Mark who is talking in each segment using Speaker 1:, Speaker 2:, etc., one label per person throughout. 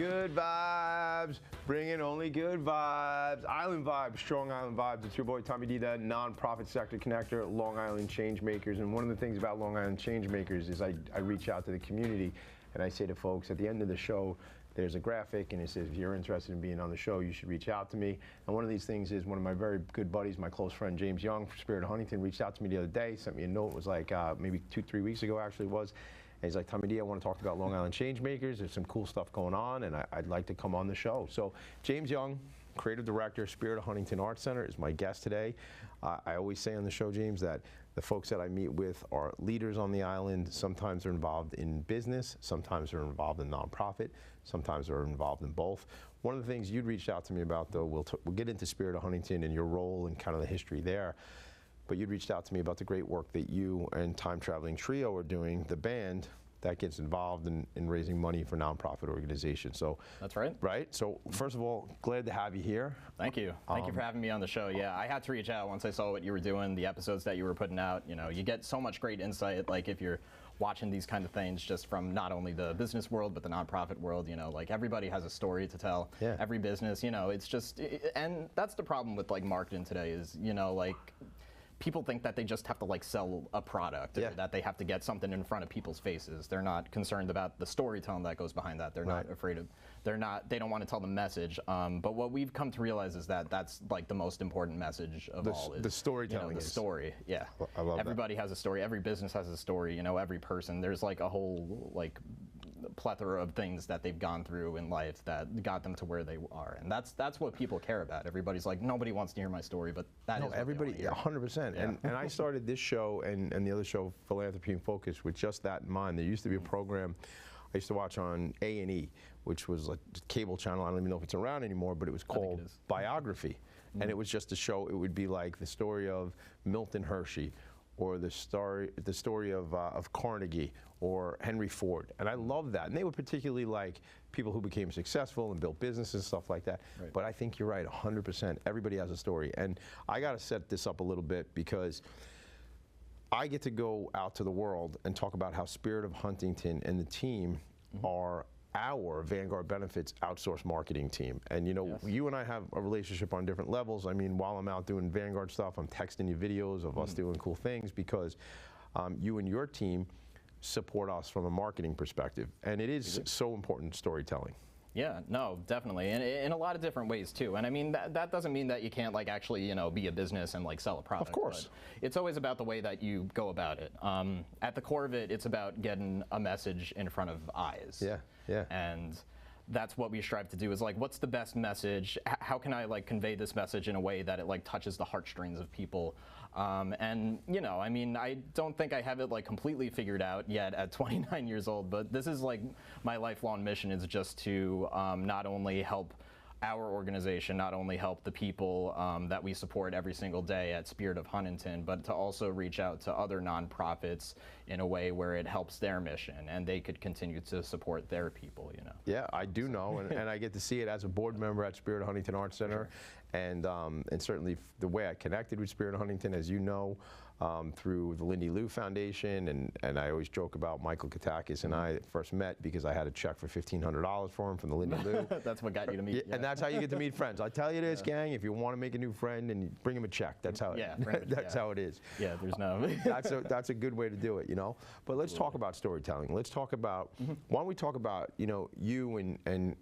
Speaker 1: good vibes, bringing only good vibes. Island vibes, strong island vibes. It's your boy Tommy D, the non-profit sector connector, Long Island Changemakers. And one of the things about Long Island Changemakers is I reach out to the community and I say to folks at the end of the show, there's a graphic and it says, if you're interested in being on the show, you should reach out to me. And one of these things is one of my very good buddies, my close friend James Young from Spirit of Huntington, reached out to me the other day, sent me a note. It was like maybe 2-3 weeks ago actually it was. And he's like, Tommy D, I want to talk about Long Island Changemakers. There's some cool stuff going on and I'd like to come on the show. So James Young, creative director, Spirit of Huntington Arts Center, is my guest today. I always say on the show, James, that the folks that I meet with are leaders on the island. Sometimes they're involved in business, sometimes they're involved in nonprofit, sometimes they're involved in both. One of the things you'd reached out to me about, though, we'll get into Spirit of Huntington and your role and kind of the history there. But you'd reached out to me about the great work that you and Time Traveling Trio are doing, the band that gets involved in raising money for nonprofit organizations. So
Speaker 2: that's right.
Speaker 1: Right. So first of all, glad to have you here.
Speaker 2: Thank you. Thank you for having me on the show. Yeah, I had to reach out once I saw what you were doing, the episodes that you were putting out. You know, you get so much great insight, like if you're watching these kind of things just from not only the business world, but the nonprofit world. You know, like everybody has a story to tell. Yeah. Every business, you know, it's just, and that's the problem with like marketing today is, you know, like, people think that they just have to like sell a product, or that they have to get something in front of people's faces. They're not concerned about the storytelling that goes behind that. They're not afraid of, they don't want to tell the message. But what we've come to realize is that that's like the most important message of all. Is,
Speaker 1: the storytelling.
Speaker 2: You know, the story, yeah.
Speaker 1: I love
Speaker 2: Everybody has a story. Every business has a story. You know, every person. There's like a whole like plethora of things that they've gone through in life that got them to where they are, and that's what people care about. Everybody's like, nobody wants to hear my story, but that is everybody.
Speaker 1: 100%. Yeah. And I started this show and the other show, Philanthropy and Focus, with just that in mind. There used to be a program I used to watch on A&E, which was a cable channel. I don't even know if it's around anymore, but it was called Biography, and it was just a show. It would be like the story of Milton Hershey, or the story of Carnegie or Henry Ford. And I love that. And they were particularly like people who became successful and built businesses and stuff like that. Right. But I think you're right, 100%. Everybody has a story. And I got to set this up a little bit because I get to go out to the world and talk about how Spirit of Huntington and the team are our Vanguard Benefits outsourced marketing team. And you know, you and I have a relationship on different levels. I mean, while I'm out doing Vanguard stuff, I'm texting you videos of us doing cool things because you and your team support us from a marketing perspective. And it is so important, storytelling.
Speaker 2: Yeah, no, definitely, and in a lot of different ways too. And I mean, that doesn't mean that you can't like actually, you know, be a business and like sell a product.
Speaker 1: Of course.
Speaker 2: But it's always about the way that you go about it. At the core of it, it's about getting a message in front of eyes.
Speaker 1: Yeah, yeah.
Speaker 2: And that's what we strive to do is like, what's the best message? How can I like convey this message in a way that it like touches the heartstrings of people? And you know, I mean, I don't think I have it like completely figured out yet at 29 years old, but this is like my lifelong mission is just to not only help our organization, not only help the people that we support every single day at Spirit of Huntington, but to also reach out to other nonprofits in a way where it helps their mission and they could continue to support their people, you know.
Speaker 1: Yeah, I do know, and I get to see it as a board member at Spirit of Huntington Arts Center, and certainly the way I connected with Spirit of Huntington, as you know, through the Lindy Lou Foundation, and I always joke about Michael Katakis and I first met because I had a check for $1,500 for him from the Lindy Lou.
Speaker 2: That's what got you to meet.
Speaker 1: And that's how you get to meet friends. I tell you this, gang, if you want to make a new friend, and you bring him a check. That's how how it is.
Speaker 2: Yeah, there's no.
Speaker 1: that's a good way to do it, you know. But let's talk about storytelling. Let's talk about why don't we talk about, you know, you and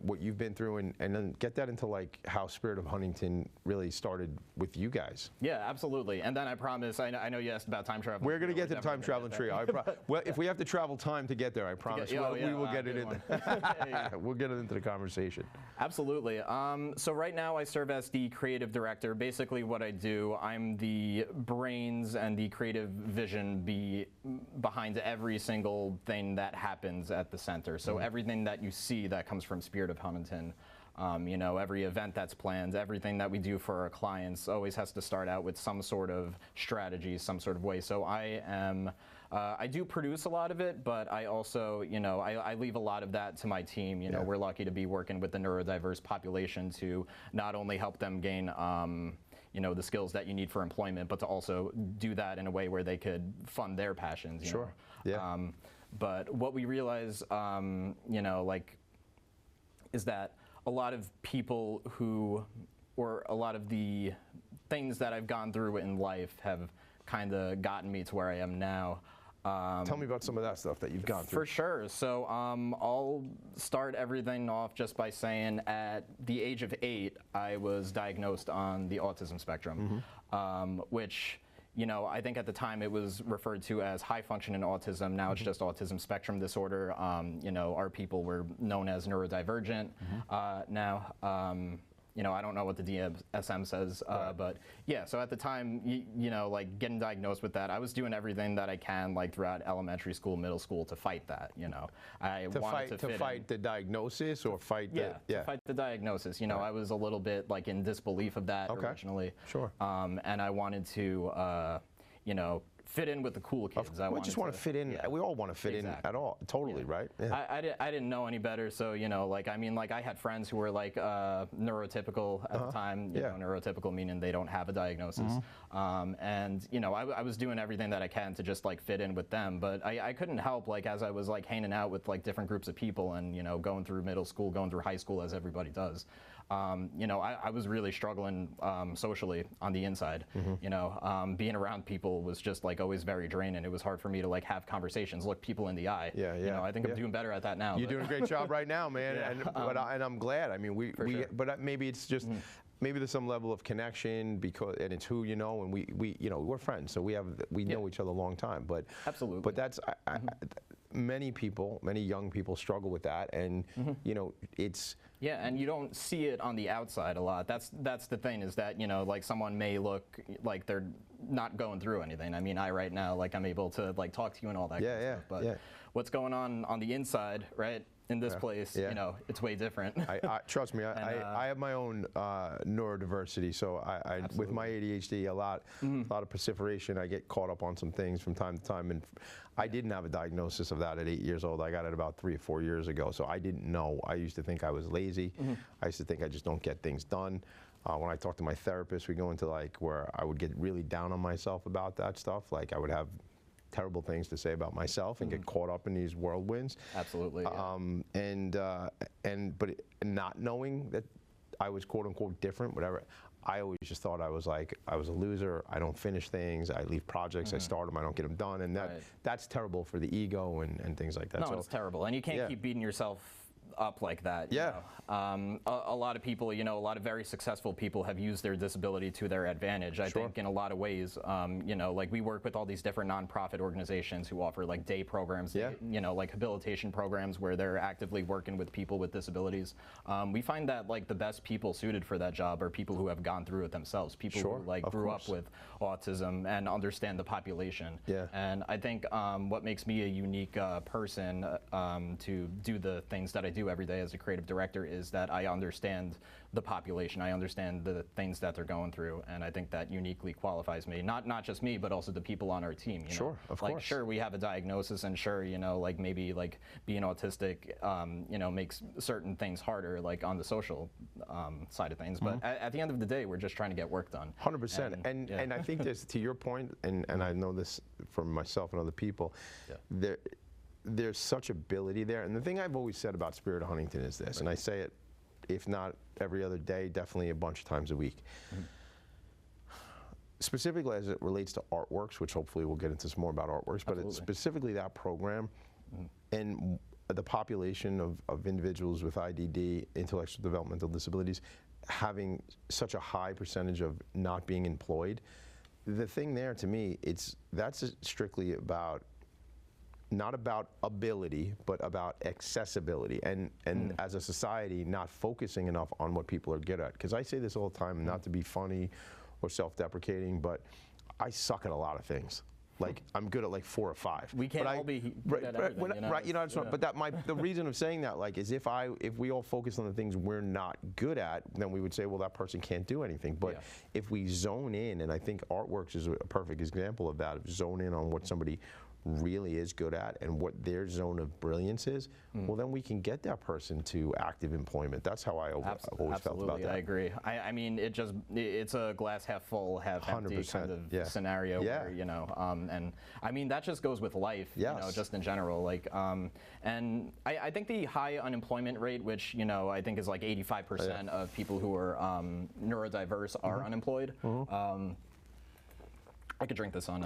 Speaker 1: what you've been through, and then get that into like how Spirit of Huntington really started with you guys.
Speaker 2: Yeah, absolutely. And then I promise, I know you asked about time travel.
Speaker 1: We're going to get to the time traveling trio. Well, if we have to travel time to get there, I promise we will get it in. We'll get it into the conversation.
Speaker 2: Absolutely. So right now I serve as the creative director. Basically what I do, I'm the brains and the creative vision behind every single thing that happens at the center. So everything that you see that comes from Spirit of Huntington, you know, every event that's planned, everything that we do for our clients always has to start out with some sort of strategy, some sort of way. So I do produce a lot of it, but I also, you know, I leave a lot of that to my team. You know, we're lucky to be working with the neurodiverse population to not only help them gain, you know, the skills that you need for employment, but to also do that in a way where they could fund their passions. You know?
Speaker 1: Yeah.
Speaker 2: But what we realize, you know, like is that a lot of people or a lot of the things that I've gone through in life have kind of gotten me to where I am now.
Speaker 1: Tell me about some of that stuff that you've gone through.
Speaker 2: For sure. So I'll start everything off just by saying at the age of 8, I was diagnosed on the autism spectrum, which, you know, I think at the time it was referred to as high functioning autism. Now it's just autism spectrum disorder. You know, our people were known as neurodivergent now. You know, I don't know what the DSM says, but yeah, so at the time, you know, like getting diagnosed with that, I was doing everything that I can, like throughout elementary school, middle school, to fight that, you know. I wanted to fight
Speaker 1: the diagnosis or fight
Speaker 2: to fight the diagnosis. You know, I was a little bit like in disbelief of that originally.
Speaker 1: Sure.
Speaker 2: And I wanted to, you know, fit in with the cool kids.
Speaker 1: We just want to fit in. We all want to fit in at all. Totally, right? Yeah.
Speaker 2: I didn't know any better, so, you know, like, I mean, like, I had friends who were, like, neurotypical at the time. You know, neurotypical meaning they don't have a diagnosis. And, you know, I was doing everything that I can to just, like, fit in with them. But I couldn't help, like, as I was, like, hanging out with, like, different groups of people and, you know, going through middle school, going through high school, as everybody does. You know, I was really struggling socially on the inside. You know, being around people was just like always very draining. It was hard for me to like have conversations, look people in the eye. You know, I think I'm doing better at that now.
Speaker 1: You're doing a great job right now, man. And I'm glad. I mean, but maybe it's just. Maybe there's some level of connection and it's who you know, and we you know, we're friends, so we know each other a long time. But
Speaker 2: absolutely.
Speaker 1: But that's many young people struggle with that, and you know, it's.
Speaker 2: Yeah, and you don't see it on the outside a lot. That's the thing, is that, you know, like someone may look like they're not going through anything. I mean, right now, like, I'm able to like talk to you and all that kind of stuff. But what's going on the inside, right? In this place, you know, it's way different.
Speaker 1: Trust me, I have my own neurodiversity, so with my ADHD, a lot of proliferation. I get caught up on some things from time to time, and I didn't have a diagnosis of that at 8 years old. I got it about 3 or 4 years ago, so I didn't know. I used to think I was lazy. I used to think I just don't get things done. When I talk to my therapist, we go into like where I would get really down on myself about that stuff. Like I would have terrible things to say about myself and get caught up in these whirlwinds.
Speaker 2: Absolutely.
Speaker 1: But not knowing that I was quote unquote different, whatever, I always just thought I was a loser. I don't finish things. I leave projects. I start them. I don't get them done, and that's terrible for the ego and things like that.
Speaker 2: No, it's terrible, and you can't keep beating yourself up like that. You know? A lot of people, you know, a lot of very successful people have used their disability to their advantage. I think in a lot of ways, you know, like we work with all these different nonprofit organizations who offer like day programs, you know, like rehabilitation programs where they're actively working with people with disabilities. We find that like the best people suited for that job are people who have gone through it themselves, people who like grew up with autism and understand the population. And I think what makes me a unique person to do the things that I do every day as a creative director is that I understand the population. I understand the things that they're going through, and I think that uniquely qualifies me. Not just me, but also the people on our team. You know?
Speaker 1: Of course.
Speaker 2: Sure, we have a diagnosis, and sure, you know, like maybe like being autistic, you know, makes certain things harder, like on the social side of things. But at the end of the day, we're just trying to get work done.
Speaker 1: 100%. And I think this, to your point, and I know this from myself and other people, there's such ability there. And the thing I've always said about Spirit of Huntington is this, and I say it, if not every other day, definitely a bunch of times a week. Specifically as it relates to Artworks, which hopefully we'll get into some more about Artworks, but it's specifically that program and the population of individuals with IDD, intellectual developmental disabilities, having such a high percentage of not being employed. The thing there, to me, that's strictly about, not about ability, but about accessibility, and as a society, not focusing enough on what people are good at. Because I say this all the time, not to be funny or self-deprecating, but I suck at a lot of things. Like, I'm good at like 4 or 5.
Speaker 2: We can't all be good at everything, you know?
Speaker 1: Right, you know, but the reason of saying that, like, is if we all focus on the things we're not good at, then we would say, well, that person can't do anything. But if we zone in, and I think Artworks is a perfect example of that, of zone in on what somebody really is good at and what their zone of brilliance is, well, then we can get that person to active employment. That's how I always felt about that.
Speaker 2: I agree. I mean, it's a glass half full, half empty kind of scenario where, you know, and I mean, that just goes with life, you know, just in general. Like, and I think the high unemployment rate, which, you know, I think is like 85% of people who are neurodiverse are unemployed. I could drink this on.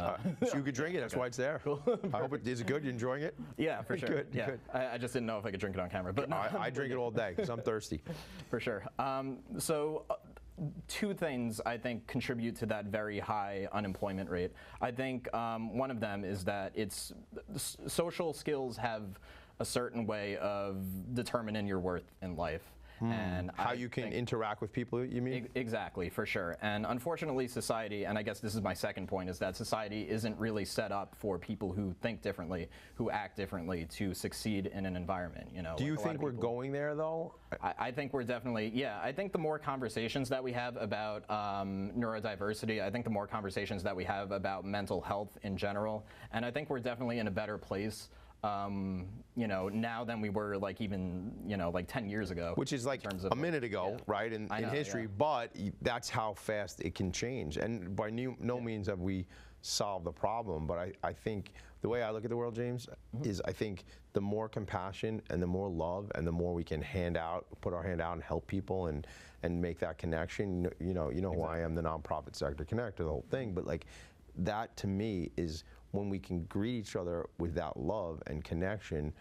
Speaker 1: You could drink it. That's why it's there. Cool. I hope it is good. You enjoying it?
Speaker 2: Yeah, for sure.
Speaker 1: Good.
Speaker 2: Yeah.
Speaker 1: Good.
Speaker 2: I just didn't know if I could drink it on camera, but no.
Speaker 1: I drink it all day because I'm thirsty.
Speaker 2: For sure. Two things I think contribute to that very high unemployment rate. I think one of them is that social skills have a certain way of determining your worth in life. And
Speaker 1: how you can interact with people, you mean?
Speaker 2: Exactly, for sure. And unfortunately, society, and I guess this is my second point, is that society isn't really set up for people who think differently, who act differently, to succeed in an environment. You know.
Speaker 1: Do you think we're going there, though?
Speaker 2: I think we're definitely, yeah. I think the more conversations that we have about neurodiversity, I think the more conversations that we have about mental health in general, and I think we're definitely in a better place. You know, now than we were like even, you know, like 10 years ago.
Speaker 1: Which is like a minute ago, right, in history, but that's how fast it can change. And by no means have we solved the problem, but I think the way I look at the world, James, is I think the more compassion and the more love and the more we can put our hand out and help people and make that connection, you know who I am, the nonprofit sector connector, the whole thing, but like that to me is when we can greet each other with that love and connection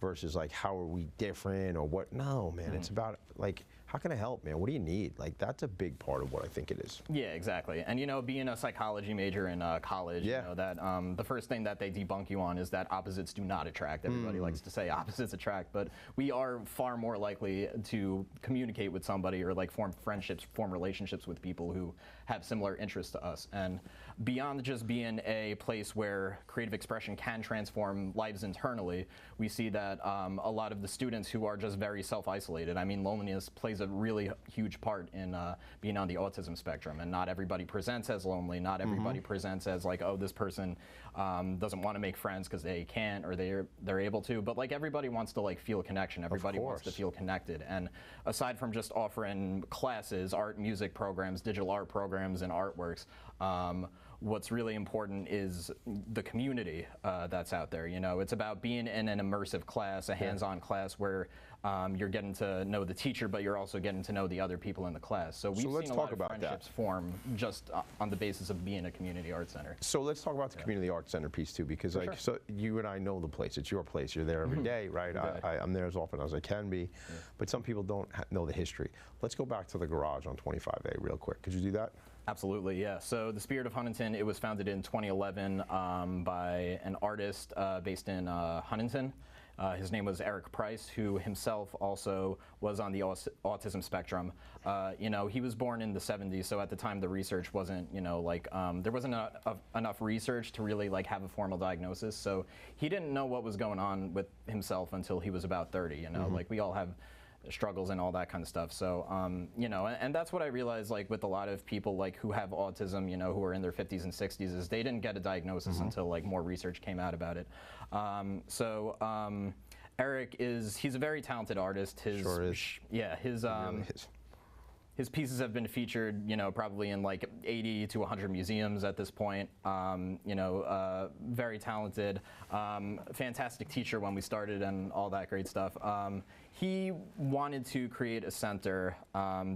Speaker 1: versus like how are we different or what. No, man, it's about like how can I help, man? What do you need? Like that's a big part of what I think it is.
Speaker 2: Yeah, exactly. And you know, being a psychology major in college, you know that the first thing that they debunk you on is that opposites do not attract. Everybody likes to say opposites attract, but we are far more likely to communicate with somebody or like form friendships, form relationships with people who have similar interests to us. And beyond just being a place where creative expression can transform lives internally, we see that a lot of the students who are just very self-isolated. I mean, loneliness plays a really huge part in being on the autism spectrum, and not everybody presents as lonely. Not everybody presents as like, oh, this person doesn't want to make friends because they can't or they're able to. But like everybody wants to like feel a connection. Everybody wants to feel connected. And aside from just offering classes, art, music programs, digital art programs, and artworks, what's really important is the community that's out there. You know, it's about being in an immersive class, a hands-on class where you're getting to know the teacher, but you're also getting to know the other people in the class. So we've seen a lot of friendships form just on the basis of being a community art center.
Speaker 1: So let's talk about the community art center piece too, because like so you and I know the place. It's your place. You're there every day, right? I'm there as often as I can be, but some people don't know the history. Let's go back to the garage on 25A real quick. Could you do that?
Speaker 2: Absolutely, yeah. So the Spirit of Huntington, it was founded in 2011 by an artist based in Huntington. His name was Eric Price, who himself also was on the autism spectrum. You know, he was born in the 70s, so at the time the research wasn't, you know, like, there wasn't enough research to really like have a formal diagnosis. So he didn't know what was going on with himself until he was about 30, you know, like we all have struggles and all that kind of stuff. So, you know, and that's what I realized, like with a lot of people like who have autism, you know, who are in their 50s and 60s, is they didn't get a diagnosis until like more research came out about it. Eric he's a very talented artist. Yeah, his pieces have been featured, you know, probably in like 80 to 100 museums at this point. You know, very talented, fantastic teacher when we started and all that great stuff. He wanted to create a center,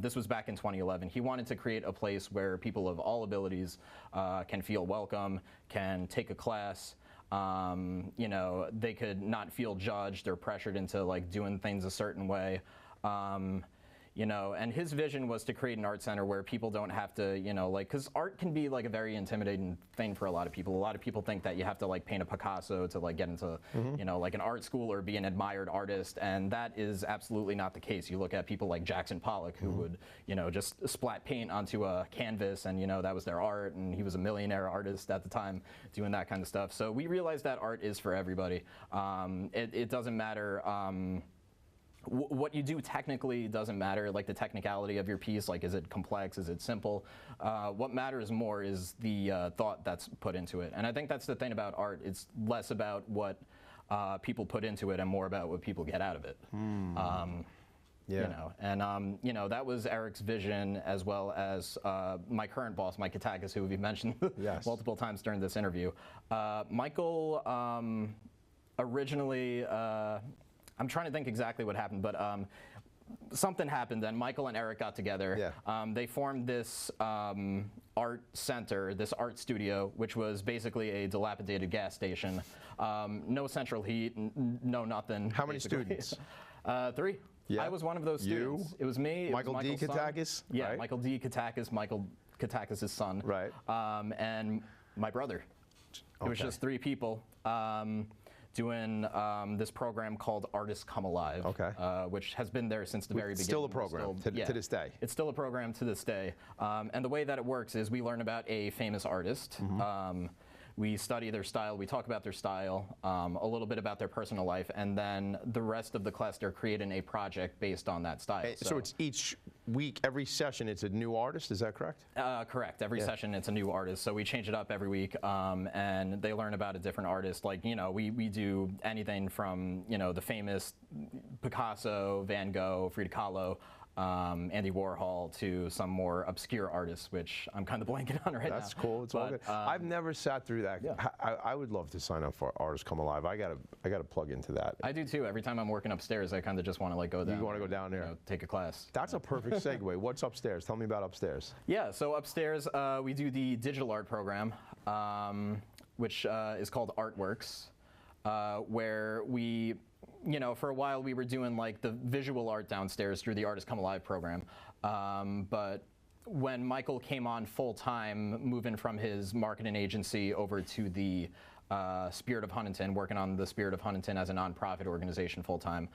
Speaker 2: this was back in 2011, he wanted to create a place where people of all abilities can feel welcome, can take a class, you know, they could not feel judged or pressured into like doing things a certain way. You know, and his vision was to create an art center where people don't have to, you know, like, because art can be like a very intimidating thing for a lot of people. A lot of people think that you have to like paint a Picasso to like get into, you know, like an art school or be an admired artist, and that is absolutely not the case. You look at people like Jackson Pollock, who would, you know, just splat paint onto a canvas, and you know that was their art, and he was a millionaire artist at the time doing that kind of stuff. So we realized that art is for everybody. It doesn't matter what you do technically doesn't matter, like the technicality of your piece, like is it complex, is it simple? What matters more is the thought that's put into it. And I think that's the thing about art. It's less about what people put into it and more about what people get out of it.
Speaker 1: Yeah.
Speaker 2: You know, and you know, that was Eric's vision, as well as my current boss, Mike Katakis, who we've mentioned
Speaker 1: Yes.
Speaker 2: multiple times during this interview. Michael originally, I'm trying to think exactly what happened, but something happened, and Michael and Eric got together.
Speaker 1: Yeah.
Speaker 2: They formed this art center, this art studio, which was basically a dilapidated gas station. No central heat, no nothing.
Speaker 1: How many
Speaker 2: basically.
Speaker 1: students?
Speaker 2: 3.
Speaker 1: Yeah.
Speaker 2: I was one of those students. It was me.
Speaker 1: Michael
Speaker 2: it was
Speaker 1: D.
Speaker 2: Michael's son.
Speaker 1: Katakis?
Speaker 2: Yeah,
Speaker 1: Right.
Speaker 2: Michael D. Katakis, Michael Katakis' son.
Speaker 1: Right.
Speaker 2: And my brother. It was
Speaker 1: Okay.
Speaker 2: just 3 people doing this program called Artists Come Alive,
Speaker 1: Okay.
Speaker 2: which has been there since the very beginning.
Speaker 1: Still a program to this day.
Speaker 2: It's still a program to this day. And the way that it works is we learn about a famous artist. We study their style, we talk about their style, a little bit about their personal life, and then the rest of the class, they're creating a project based on that style.
Speaker 1: So it's each week, every session, it's a new artist, is that correct?
Speaker 2: Correct. Every session, it's a new artist. So we change it up every week, and they learn about a different artist. Like, you know, we do anything from, you know, the famous Picasso, Van Gogh, Frida Kahlo, Andy Warhol, to some more obscure artists, which I'm kind of blanking on right now.
Speaker 1: That's cool. It's all good. I've never sat through that.
Speaker 2: Yeah.
Speaker 1: I would love to sign up for Artists Come Alive. I gotta plug into that.
Speaker 2: I do too. Every time I'm working upstairs, I kind of just want to like go down.
Speaker 1: You want to go down there?
Speaker 2: You know, take a class.
Speaker 1: That's a perfect segue. What's upstairs? Tell me about upstairs.
Speaker 2: Yeah. So upstairs, we do the digital art program, which is called Artworks, where we, you know, for a while we were doing like the visual art downstairs through the Artists Come Alive program, but when Michael came on full time, moving from his marketing agency over to the Spirit of Huntington, working on the Spirit of Huntington as a nonprofit organization full time,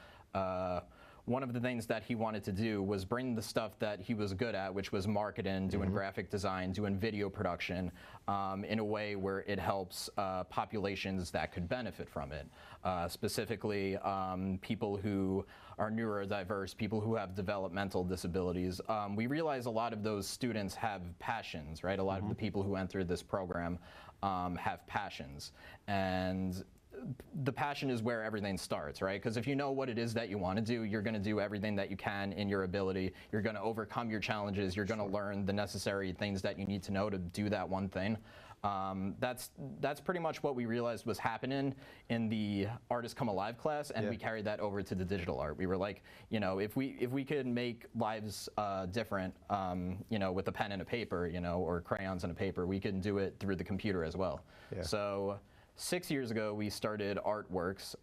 Speaker 2: one of the things that he wanted to do was bring the stuff that he was good at, which was marketing, doing graphic design, doing video production, in a way where it helps populations that could benefit from it. Specifically, people who are neurodiverse, people who have developmental disabilities. We realize a lot of those students have passions, right? A lot of the people who enter this program have passions. And the passion is where everything starts, right? Because if you know what it is that you want to do, you're going to do everything that you can in your ability. You're going to overcome your challenges. You're going to learn the necessary things that you need to know to do that one thing. That's pretty much what we realized was happening in the Artists Come Alive class, and we carried that over to the digital art. We were like, you know, if we could make lives different, you know, with a pen and a paper, you know, or crayons and a paper, we can do it through the computer as well. Yeah. So 6 years ago, we started Artworks,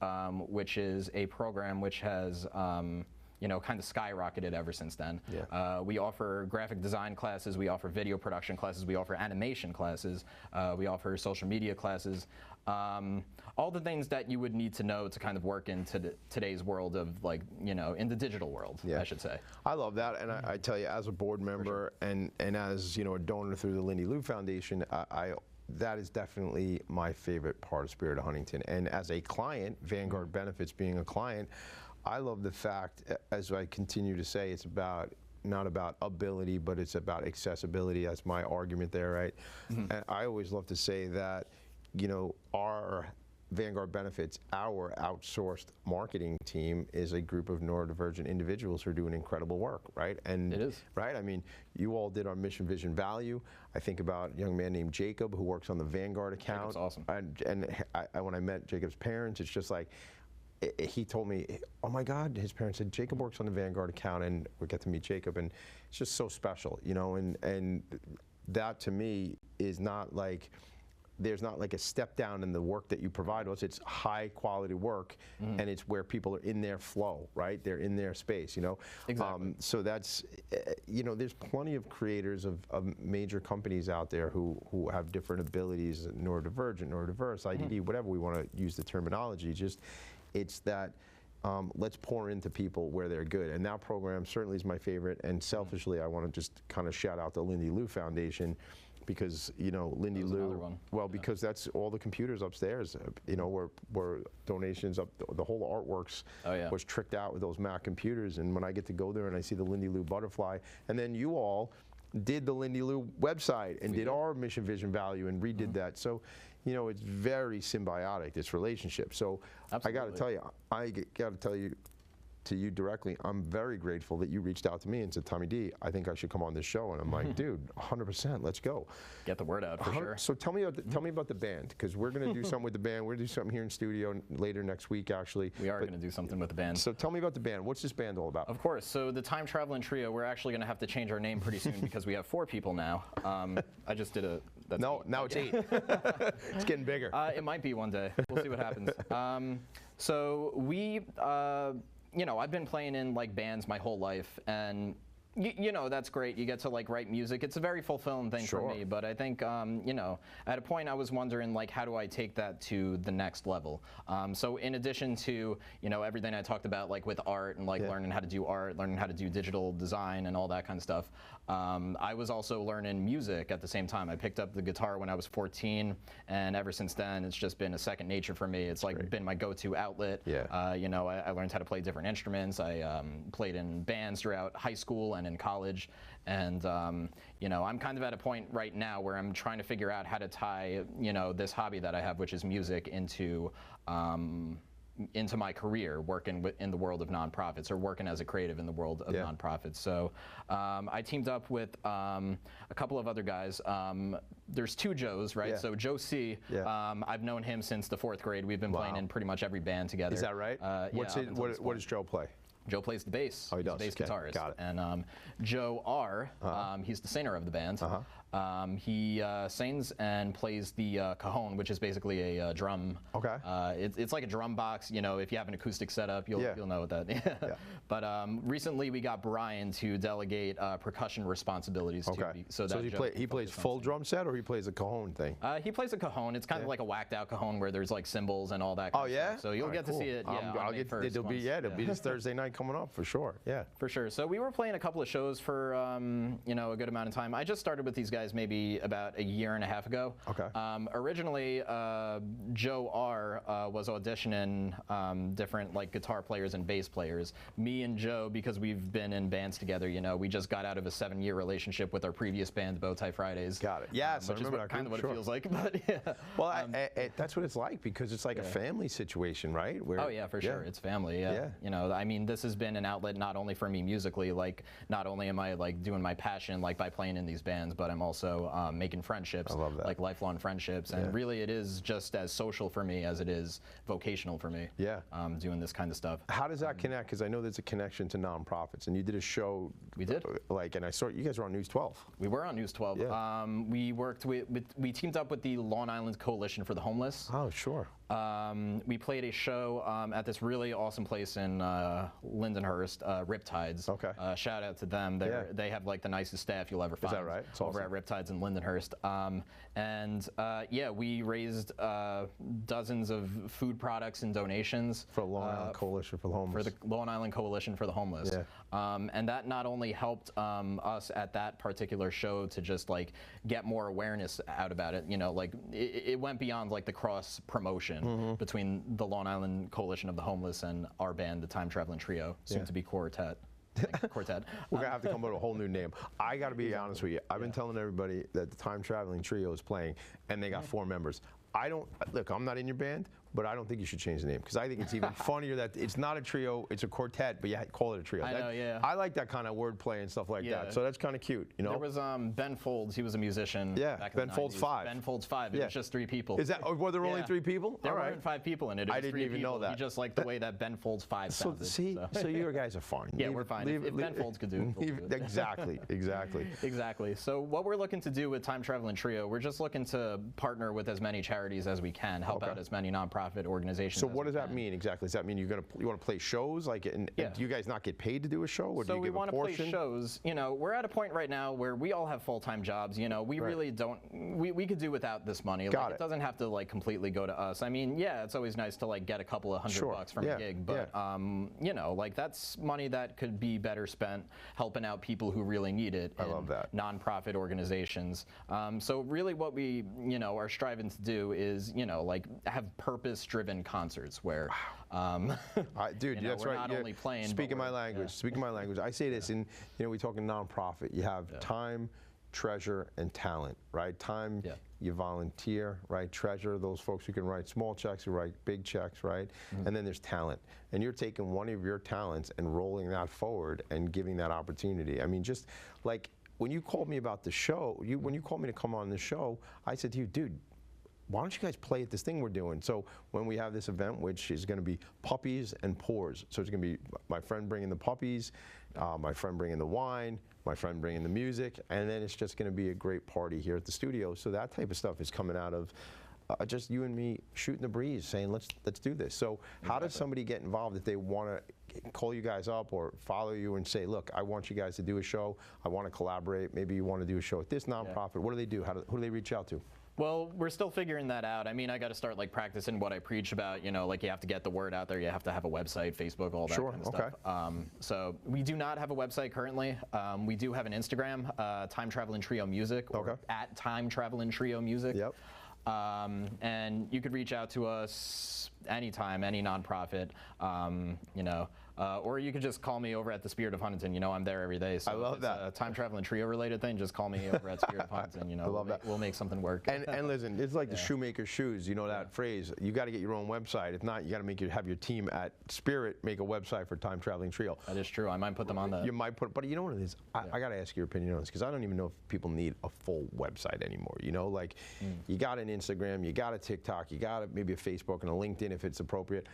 Speaker 2: which is a program which has, you know, kind of skyrocketed ever since then. Yeah. We offer graphic design classes, we offer video production classes, we offer animation classes, we offer social media classes, all the things that you would need to know to kind of work into today's world of, like, you know, in the digital world, I should say.
Speaker 1: I love that, and I tell you, as a board member and as, you know, a donor through the Lindy Lou Foundation, that is definitely my favorite part of Spirit of Huntington. And as a client, Vanguard Benefits being a client, I love the fact, as I continue to say, it's about not about ability, but it's about accessibility. That's my argument there, right? And I always love to say that, you know, our Vanguard Benefits, our outsourced marketing team, is a group of neurodivergent individuals who are doing incredible work, right? And
Speaker 2: it is.
Speaker 1: Right? I mean, you all did our mission, vision, value. I think about a young man named Jacob who works on the Vanguard account.
Speaker 2: Jacob's awesome.
Speaker 1: And when I met Jacob's parents, it's just like, he told me, oh my God, his parents said, Jacob works on the Vanguard account, and we get to meet Jacob, and it's just so special, you know, and that to me is not like, there's not like a step down in the work that you provide us. It's high quality work, and it's where people are in their flow, right? They're in their space, you know?
Speaker 2: Exactly.
Speaker 1: So that's, you know, there's plenty of creators of major companies out there who have different abilities, neurodivergent, neurodiverse, IDD, whatever we want to use the terminology. Just, it's that, let's pour into people where they're good. And that program certainly is my favorite. And selfishly, I want to just kind of shout out the Lindy Lou Foundation, because, you know, Lindy
Speaker 2: That was another
Speaker 1: Lou,
Speaker 2: one.
Speaker 1: well, because that's all the computers upstairs, you know, were donations up, the whole artworks
Speaker 2: Oh, yeah.
Speaker 1: was tricked out with those Mac computers. And when I get to go there and I see the Lindy Lou butterfly, and then you all did the Lindy Lou website and did our mission, vision, value, and redid that. So, you know, it's very symbiotic, this relationship. So I got to tell you, to you directly, I'm very grateful that you reached out to me and said, Tommy D, I think I should come on this show. And I'm like, dude, 100%, let's go.
Speaker 2: Get the word out for sure.
Speaker 1: So tell me about the band, because we're going to do something with the band. We're going to do something here in studio later next week, actually.
Speaker 2: We are going to do something with the band.
Speaker 1: So tell me about the band. What's this band all about?
Speaker 2: Of course. So the Time Traveling Trio, we're actually going to have to change our name pretty soon because we have 4 people now. I just did a...
Speaker 1: No, now it's 8. It's getting bigger.
Speaker 2: It might be one day. We'll see what happens. So we... you know, I've been playing in like bands my whole life, and you know, that's great. You get to like write music. It's a very fulfilling thing for me. But I think, you know, at a point I was wondering like, how do I take that to the next level? So in addition to, you know, everything I talked about like with art and like learning how to do art, learning how to do digital design and all that kind of stuff, I was also learning music at the same time. I picked up the guitar when I was 14, and ever since then, it's just been a second nature for me. It's like been my go-to outlet. You know, I learned how to play different instruments. I played in bands throughout high school and in college, and you know, I'm kind of at a point right now where I'm trying to figure out how to tie, you know, this hobby that I have, which is music, into my career, working in the world of nonprofits, or working as a creative in the world of nonprofits. So I teamed up with a couple of other guys. There's 2 Joes, right? So Joe C, I've known him since the 4th grade. We've been playing in pretty much every band together.
Speaker 1: Is that right? What does Joe play?
Speaker 2: Joe plays the bass.
Speaker 1: Oh, he does.
Speaker 2: He's the bass guitarist.
Speaker 1: Got it.
Speaker 2: And Joe R, he's the singer of the band. He sings and plays the cajon, which is basically a drum.
Speaker 1: Okay.
Speaker 2: It's like a drum box. You know, if you have an acoustic setup, you'll know what that is. But recently we got Brian to delegate percussion responsibilities to me. So
Speaker 1: he plays full drum set, or he plays a cajon thing?
Speaker 2: He plays a cajon. It's kind of like a whacked out cajon where there's like cymbals and all that kind of stuff. So you'll get to see it. It'll
Speaker 1: be this Thursday night coming up for sure. Yeah.
Speaker 2: For sure. So we were playing a couple of shows for you know, a good amount of time. I just started with these guys maybe about a year and a half ago. Okay. Originally, Joe R was auditioning different like guitar players and bass players. Me and Joe, because we've been in bands together, you know, we just got out of a 7-year relationship with our previous band, Bowtie Fridays.
Speaker 1: Got it. Yes,
Speaker 2: which is kind of what it feels like. But yeah.
Speaker 1: Well, that's what it's like, because it's like a family situation, right? Where,
Speaker 2: oh yeah, for sure. It's family. Yeah. You know, I mean, this has been an outlet not only for me musically, like not only am I like doing my passion like by playing in these bands, but I'm also making friendships, like lifelong friendships, and really it is just as social for me as it is vocational for me. Doing this kind of stuff.
Speaker 1: How does that connect? Because I know there's a connection to nonprofits, and you did a show.
Speaker 2: We did.
Speaker 1: Like, and I saw you guys were on News 12.
Speaker 2: We were on News 12. We teamed up with the Long Island Coalition for the Homeless.
Speaker 1: Oh, sure.
Speaker 2: We played a show at this really awesome place in Lindenhurst, Riptides.
Speaker 1: Okay.
Speaker 2: Shout out to them. They have like the nicest staff you'll ever find.
Speaker 1: Is that right? It's
Speaker 2: over
Speaker 1: awesome.
Speaker 2: at Riptides in Lindenhurst. Yeah, we raised dozens of food products and donations
Speaker 1: for the Long Island Coalition for the Homeless.
Speaker 2: For the Long Island Coalition for the Homeless. And that not only helped us at that particular show to just like get more awareness out about it. You know, like it went beyond like the cross promotion between the Long Island Coalition of the Homeless and our band, the Time Traveling Trio, soon to be Quartet. Quartet.
Speaker 1: We're gonna have to come up with a whole new name. I got to be honest with you. I've been telling everybody that the Time Traveling Trio is playing, and they got 4 members. I don't look. I'm not in your band, but I don't think you should change the name, because I think it's even funnier that it's not a trio, it's a quartet, but you call it a trio.
Speaker 2: I know,
Speaker 1: I like that kind of wordplay and stuff like that. So that's kind of cute, you know.
Speaker 2: There was Ben Folds. He was a musician. Back in
Speaker 1: Ben
Speaker 2: the
Speaker 1: Folds
Speaker 2: 90s.
Speaker 1: 5.
Speaker 2: Ben Folds 5. It was just 3 people.
Speaker 1: Is that? Were there only 3 people?
Speaker 2: There weren't 5 people in it. It was
Speaker 1: I didn't
Speaker 2: 3
Speaker 1: even
Speaker 2: people.
Speaker 1: know that.
Speaker 2: He just liked the way that Ben Folds 5 sounded.
Speaker 1: So you guys are fine.
Speaker 2: Yeah, we're fine. If Ben Folds could do it, we'll do it.
Speaker 1: Exactly.
Speaker 2: Exactly. So what we're looking to do with Time Traveling Trio, we're just looking to partner with as many charities as we can, help out as many nonprofits nonprofit organizations.
Speaker 1: So what does that mean exactly? Does that mean you want to play shows? Like, and do you guys not get paid to do a show, or do you give a portion? So we want to play
Speaker 2: shows. You know, we're at a point right now where we all have full-time jobs. You know, we really don't. We could do without this money. Like, it doesn't have to like completely go to us. I mean, yeah, it's always nice to like get a couple of $100 from a gig, but you know, like that's money that could be better spent helping out people who really need it.
Speaker 1: I love that.
Speaker 2: Nonprofit organizations. So really, what we are striving to do is like have purpose-driven concerts where,
Speaker 1: dude, that's
Speaker 2: we're
Speaker 1: right.
Speaker 2: not only playing.
Speaker 1: Speaking my language. Speaking my language. I say this, and we talk in nonprofit. You have time, treasure, and talent. Right? Time. You volunteer, right? Treasure, those folks who can write small checks, who write big checks, right? And then there's talent. And you're taking one of your talents and rolling that forward and giving that opportunity. I mean, just like when you called me about the show, when you called me to come on the show, I said to you, dude, why don't you guys play at this thing we're doing? So when we have this event, which is going to be puppies and pours, so it's going to be my friend bringing the puppies, my friend bringing the wine, my friend bringing the music, and then it's just going to be a great party here at the studio. So that type of stuff is coming out of just you and me shooting the breeze, saying let's do this. So how does somebody get involved if they want to call you guys up or follow you and say, look, I want you guys to do a show, I want to collaborate, maybe you want to do a show at this nonprofit? What do they do? Who do they reach out to?
Speaker 2: Well, we're still figuring that out. I mean, I got to start like practicing what I preach about. Like you have to get the word out there. You have to have a website, Facebook, all that kind of stuff. So we do not have a website currently. We do have an Instagram, Time Traveling Trio Music, or at Time Traveling Trio Music.
Speaker 1: Yep.
Speaker 2: And you could reach out to us anytime, any nonprofit. Or you could just call me over at the Spirit of Huntington. I'm there every day. So
Speaker 1: I love
Speaker 2: if it's
Speaker 1: that.
Speaker 2: A time traveling trio related thing, just call me over at Spirit of Huntington.
Speaker 1: I love that.
Speaker 2: We'll make something work.
Speaker 1: And listen, it's like the shoemaker's shoes. You know that phrase. You got to get your own website. If not, you got to have your team at Spirit make a website for Time Traveling Trio.
Speaker 2: That is true. I might put them on that.
Speaker 1: You might put, but you know what it is? I got to ask your opinion on this because I don't even know if people need a full website anymore. Like you got an Instagram, you got a TikTok, you got maybe a Facebook and a LinkedIn if it's appropriate.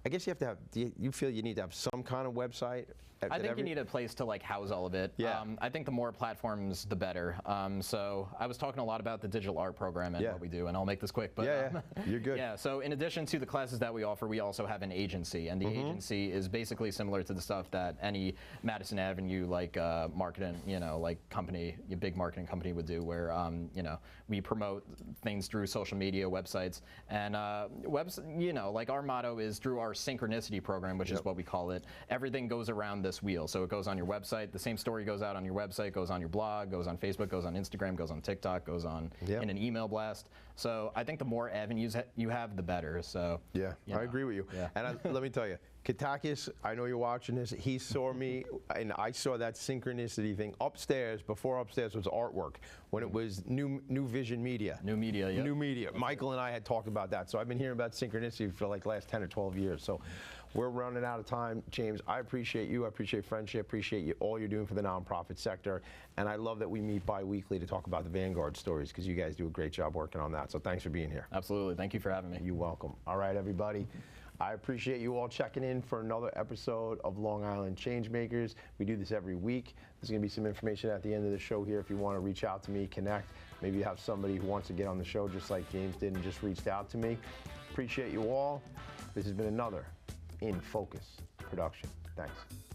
Speaker 1: I guess you have to have. Do you feel you need to have some kind of website?
Speaker 2: I think you need a place to like house all of it.
Speaker 1: Yeah.
Speaker 2: I think the more platforms, the better. So I was talking a lot about the digital art program and what we do, and I'll make this quick. But
Speaker 1: you're good.
Speaker 2: Yeah. So in addition to the classes that we offer, we also have an agency, and the agency is basically similar to the stuff that any Madison Avenue like marketing, like company, a big marketing company would do, where we promote things through social media, websites, and like our motto is through our synchronicity program, which is what we call it. Everything goes around this wheel. So it goes on your website, the same story goes out on your website, goes on your blog, goes on Facebook, goes on Instagram, goes on TikTok, goes on in an email blast. So I think the more avenues you have, the better. So
Speaker 1: I agree with you. Yeah. And let me tell you, Katakis, I know you're watching this. He saw me, and I saw that synchronicity thing upstairs. Before upstairs was artwork, when it was New Vision Media.
Speaker 2: New Media, yeah.
Speaker 1: New Media. Michael and I had talked about that. So I've been hearing about synchronicity for like the last 10 or 12 years. So we're running out of time. James, I appreciate you. I appreciate friendship. Appreciate you, all you're doing for the nonprofit sector. And I love that we meet bi-weekly to talk about the Vanguard stories, because you guys do a great job working on that. So thanks for being here.
Speaker 2: Absolutely. Thank you for having me.
Speaker 1: You're welcome. All right, everybody. I appreciate you all checking in for another episode of Long Island Changemakers. We do this every week. There's going to be some information at the end of the show here if you want to reach out to me, connect. Maybe you have somebody who wants to get on the show just like James did and just reached out to me. Appreciate you all. This has been another In Focus production. Thanks.